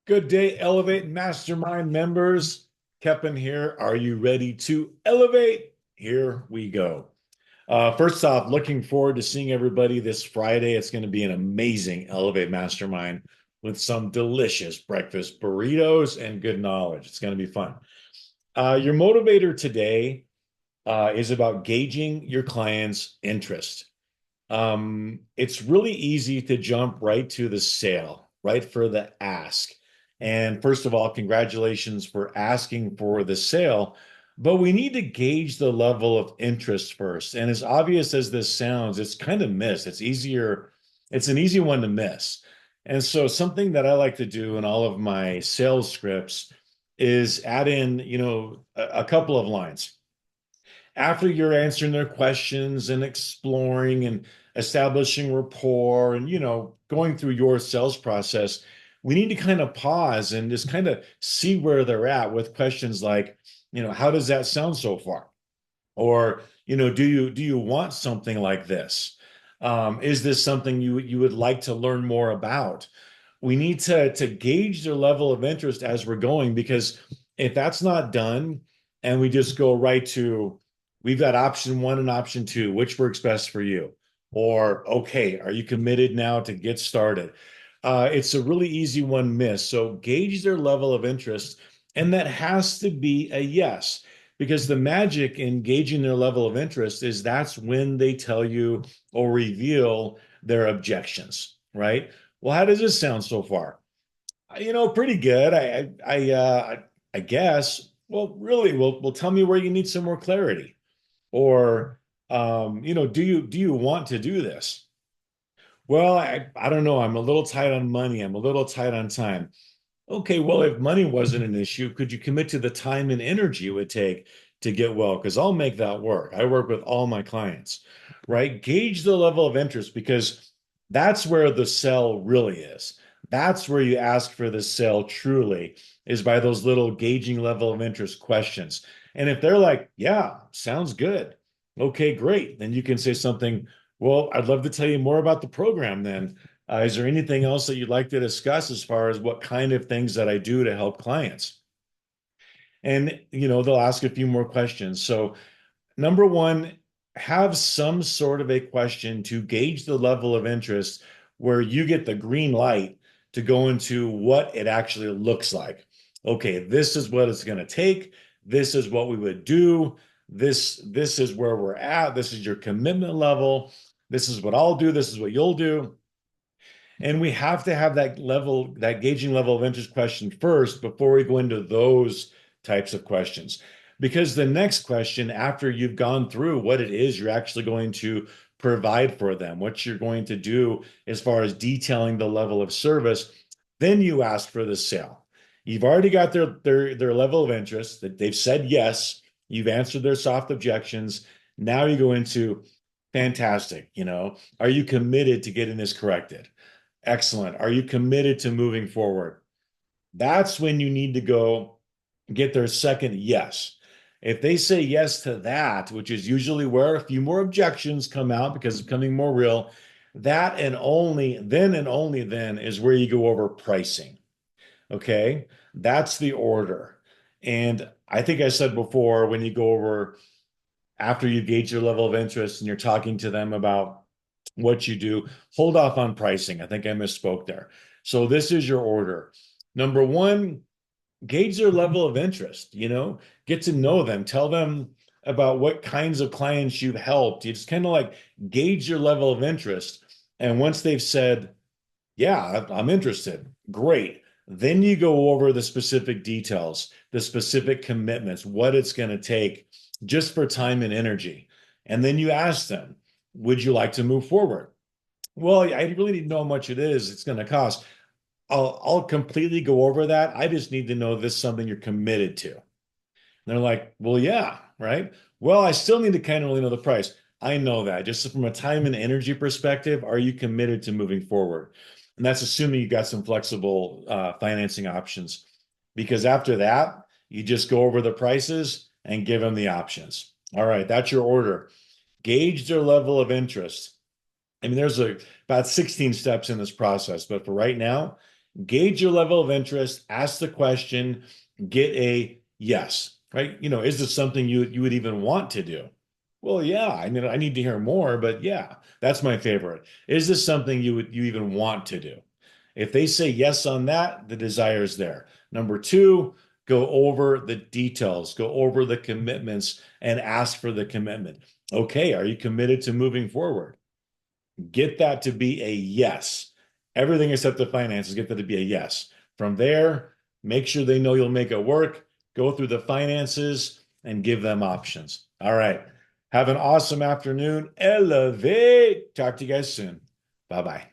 Good day, Elevate Mastermind members. Kevin here. Are you ready to elevate? Here we go. First off, looking forward to seeing everybody this Friday. It's going to be an amazing Elevate Mastermind with some delicious breakfast burritos and good knowledge. It's going to be fun. Your motivator today is about gauging your client's interest. It's really easy to jump right to the sale, right for the ask. And first of all, congratulations for asking for the sale. But we need to gauge the level of interest first. And as obvious as this sounds, it's kind of missed. It's an easy one to miss. And so something that I like to do in all of my sales scripts is add in, a couple of lines after you're answering their questions and exploring and establishing rapport and going through your sales process, we need to kind of pause and just kind of see where they're at with questions like, how does that sound so far? Or, do you want something like this? Is this something you would like to learn more about? We need to gauge their level of interest as we're going, because if that's not done and we just go right to, we've got option one and option two, which works best for you? Or, okay, are you committed now to get started? It's a really easy one miss. So gauge their level of interest, and that has to be a yes, because the magic in gauging their level of interest is that's when they tell you or reveal their objections, right? Well, how does this sound so far? Pretty good. I guess. Well, really, well, tell me where you need some more clarity. Or, do you want to do this? Well, I don't know. I'm a little tight on money. I'm a little tight on time. Okay, well, if money wasn't an issue, could you commit to the time and energy it would take to get well? Because I'll make that work. I work with all my clients, right? Gauge the level of interest, because that's where the sell really is. That's where you ask for the sell truly, is by those little gauging level of interest questions. And if they're like, yeah, sounds good. Okay, great. Then you can say something, well, I'd love to tell you more about the program then. Is there anything else that you'd like to discuss as far as what kind of things that I do to help clients? And, they'll ask a few more questions. So, number one, have some sort of a question to gauge the level of interest where you get the green light to go into what it actually looks like. Okay, this is what it's going to take. This is what we would do. This is where we're at. This is your commitment level. This is what I'll do. This is what you'll do. And we have to have that level, that gauging level of interest question first before we go into those types of questions. Because the next question, after you've gone through what it is you're actually going to provide for them, what you're going to do as far as detailing the level of service, then you ask for the sale. You've already got their level of interest, that they've said yes, you've answered their soft objections. Now you go into fantastic, are you committed to getting this corrected? Excellent. Are you committed to moving forward? That's when you need to go get their second yes. If they say yes to that, which is usually where a few more objections come out because it's becoming more real, that and only then is where you go over pricing. Okay. That's the order. And I think I said before, when you go over after you gauge your level of interest and you're talking to them about what you do, hold off on pricing. I think I misspoke there. So this is your order. Number one, gauge their level of interest, get to know them, tell them about what kinds of clients you've helped. You just kind of like gauge your level of interest. And once they've said, yeah, I'm interested, great. Then you go over the specific details, the specific commitments, what it's going to take just for time and energy. And then you ask them, would you like to move forward? Well, I really need to know how much it is it's going to cost. I'll completely go over that. I just need to know this is something you're committed to. And they're like, well, yeah, right. Well, I still need to kind of really know the price. I know that. Just from a time and energy perspective, are you committed to moving forward? And that's assuming you got some flexible financing options. Because after that, you just go over the prices and give them the options. All right, that's your order. Gauge their level of interest. I mean, there's about 16 steps in this process, but for right now, Gauge your level of interest, ask the question, get a yes, right? Is this something you would even want to do? Well, yeah, I need to hear more, but yeah, that's my favorite. Is this something you even want to do? If they say yes on that, the desire is there. Number two, go over the details, go over the commitments and ask for the commitment. Okay, are you committed to moving forward? Get that to be a yes. Everything except the finances, get that to be a yes. From there, make sure they know you'll make it work. Go through the finances and give them options. All right. Have an awesome afternoon. Elevate. Talk to you guys soon. Bye bye.